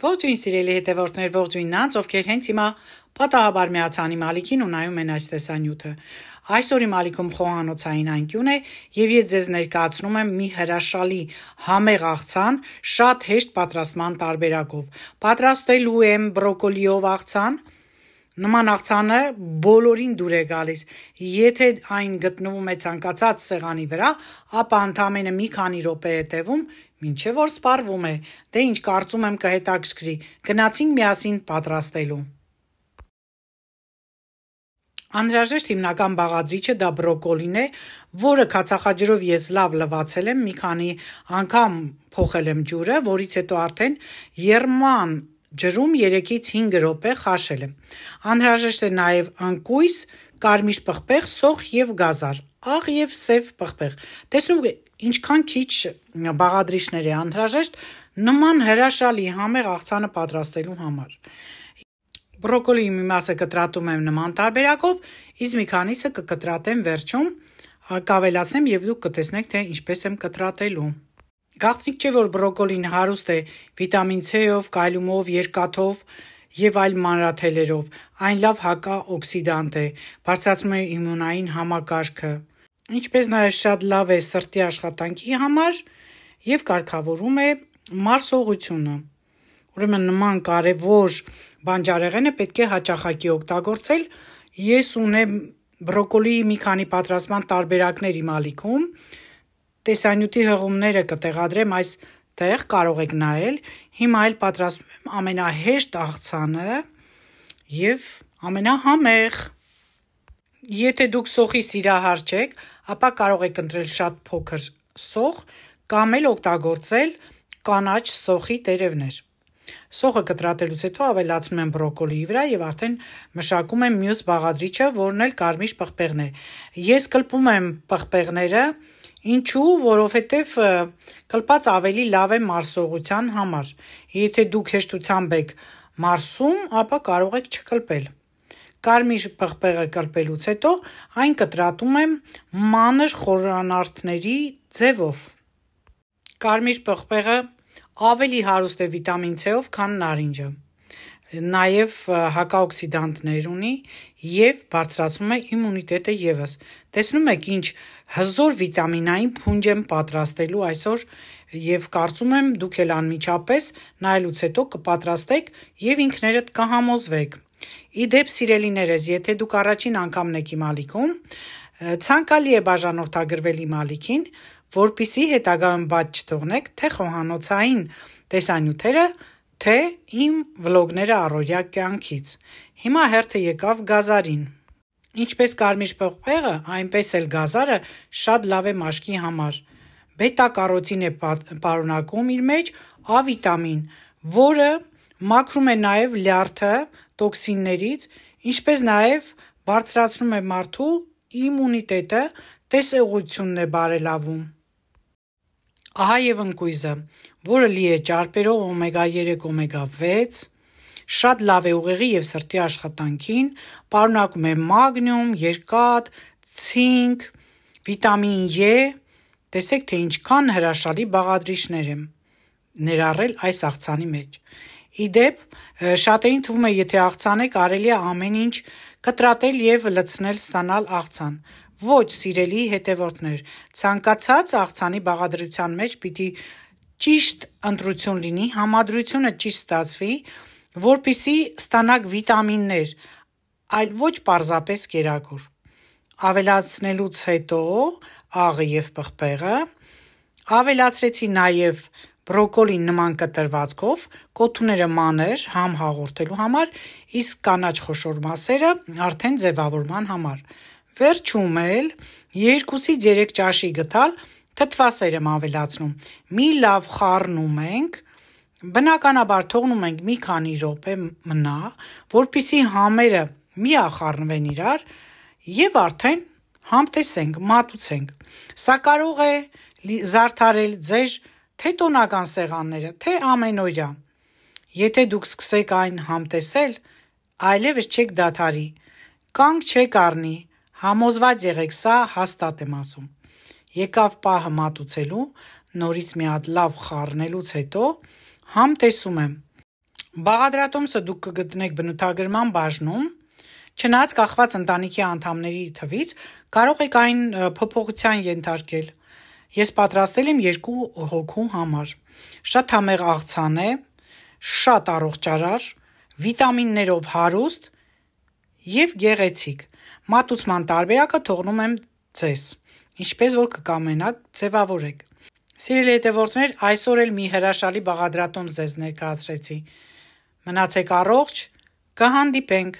Ողջույն սիրելի հետևորդներ, ողջույն նրանց, ովքեր հենց հիմա պատահաբար միացան իմ ալիքին ու նայում են այս տեսանյութը։ Այսօր իմ ալիքում խոհանոցային անկյուն է եւ ես ձեզ ներկայացնում եմ մի հրաշալի համեղ աղցան շատ հեշտ պատրաստման տարբերակով։ Պատրաստելու եմ բրոկոլիով աղցան։ Նման աղցանը բոլորին դուր է գալիս։ Եթե այն գտնվում է ցանկացած սեղանի վրա, ապա ընդամենը մի քանի րոպե է տևում, մինչև որ սպառվում է։ Դե ինչ կարծում եմ կհետաքրքրի։ Գնացինք միասին պատրաստելու։ Անհրաժեշտ հիմնական բաղադրիչը դա բրոկոլին է, որը քացախաջրով ես լավ լվացել եմ, մի քանի անգամ փոխել եմ ջուրը, որից հետո արդեն եռման ջրում 3-ից 5 րոպե խաշել եմ։ Անհրաժեշտ է նաև ընկույզ, կարմիր պղպեղ, սոխ եւ գազար, աղ եւ սև պղպեղ։ Տեսնում եք ինչքան քիչ բաղադրիչներ է անհրաժեշտ նման հրաշալի համեղ աղցանը պատրաստելու համար։ Բրոկոլիի մի մասը կտրատում եմ նման տարբերակով, իսկ մի քանիսը կկտրատեմ վերջում, կավելացնեմ եւ դուք կտեսնեք թե ինչպես եմ կտրատելու։ Գաղտնիք չէ, որ բրոկոլին հարուստ է վիտամին C-ով, կալիումով, երկաթով եւ այլ մանրաթելերով։ Այն լավ հակաօքսիդանտ է, բարձրացնում է իմունային համակարգը, ինչպես նաեւ շատ լավ է սրտի աշխատանքի համար եւ կարգավորում է մարսողությունը։ Ուրեմն նման կարևոր բանջարեղենը պետք է հաճախակի օգտագործել։ Ես ունեմ բրոկոլիի մի քանի պատրաստման տարբերակներ իմ ալիքում։ Տեսանյութի հղումները կտեղադրեմ այստեղ, կարող եք նայել։ Հիմա էլ պատրաստում եմ ամենահեշտ աղցանը եւ ամենահամեղ։ Եթե դուք սոխի սիրահար չեք, ապա կարող եք ընտրել շատ փոքր սոխ կամ էլ օգտագործել կանաչ սոխի տերևներ։ Սոխը կտրատելուց հետո ավելացնում եմ բրոկոլիի վրա եւ արդեն մշակում եմ մյուս բաղադրիչը, որն էլ կարմիր պղպեղն է։ Ես կլպում եմ պղպեղները, ինչու, որովհետեւ կլպած ավելի լավ է մարսողության համար։ Եթե դուք հեշտությամբ եք մարսում, ապա կարող եք չկլպել։ Կարմիր պղպեղը կլպելուց հետո այն կտրատում եմ մանր խորանարդների ձևով։ Կարմիր պղպեղը ավելի հարուստ է վիտամին C-ով, քան նարինջը։ Նաև հակաօքսիդանտներ ունի եւ բարձրացնում է իմունիտետը եւս։ Տեսնում եք ինչ հզոր վիտամինային փունջ եմ պատրաստելու այսօր եւ կարծում եմ դուք էլ անմիջապես նայելուց հետո կպատրաստեք եւ ինքներդ կհամոզվեք։ Իդեպ սիրելիներս, եթե դուք առաջին անգամն եք իմ ալիքում, ցանկալի է բաժանորդագրվել իմ ալիքին, որպիսի հետագայում բաց չթողնեք թե խոհանոցային տեսանյութերը, թե իմ վլոգները առօրյա կյանքից։ Հիմա հերթը եկավ գազարին։ Ինչպես կարմիր պղպեղը, այնպես էլ գազարը շատ լավ է մաշկի համար։ Բետա-կարոտին է պարունակում իր մեջ A վիտամին, որը մաքրում է նաև լյարդը տոքսիններից, ինչպես նաև բարձրացնում է մարդու իմունիտետը, տեսողությունն է բարելավում։ Ահա եւ ընկույզը, որը լի է ճարպերով օմեգա 3, օմեգա 6, շատ լավ է ուղեղի եւ սրտի աշխատանքին, պարունակում է մագնիում, երկաթ, ցինկ, վիտամին E, տեսեք թե ինչքան հրաշալի բաղադրիչներ եմ ներառել այս աղցանի մեջ։ Իդեպ, շատերին թվում է, եթե աղցան է, կարելի է ամեն ինչ կտրատել եւ լցնել ստանալ աղցան։ Ոչ, սիրելի հետևորդներ, ցանկացած աղցանի բաղադրության մեջ պիտի ճիշտ ընտրություն լինի, համադրությունը ճիշտ ստացվի, որպիսի ստանաք վիտամիններ, այլ ոչ պարզապես կերակուր։ Ավելացնելուց հետո աղը եւ պղպեղը, ավելացրեցի նաեւ բրոկոլին նման կտրվածքով, կոթուները մանր համ հաղորդելու համար, իսկ կանաչ խոշոր մասերը արդեն ձևավորման համար։ Վերջում էլ 2-ից 3 ճաշի գդալ թթվասեր եմ ավելացնում։ Մի լավ խառնում ենք, բնականաբար թողնում ենք մի քանի րոպե մնա, որպիսի համերը միախառնվեն իրար եւ արդեն համտեսենք, մատուցենք։ Սա կարող է զարդարել ձեր թե տոնական սեղանները, թե ամենօրյա։ Եթե դուք սկսեք այն համտեսել, այլևս չեք դադարի, կանգ չեք առնի, համոզված եղեք, սա հաստատ եմ ասում։ Եկավ պահը մատուցելու, նորից մի հատ լավ խառնելուց հետո համտեսում եմ։ Բաղադրատոմսը դուք կգտնեք բնութագրման բաժնում, չնայած կախված ընտանիքի անդամների թվից կարող եք այն փոփոխության ենթարկել։ Ես պատրաստել եմ 2 հոգու համար։ Շատ համեղ աղցան է, շատ առողջարար, վիտամիններով հարուստ եւ գեղեցիկ։ Մատուցման տարբերակը թողնում եմ ձեզ, ինչպես որ կկամենաք ձևավորեք։ Սիրելի հետևորդներ, այսօր էլ մի հրաշալի բաղադրատոմս ձեզ ներկայացրեցի։ Մնացեք առողջ, կհանդիպենք։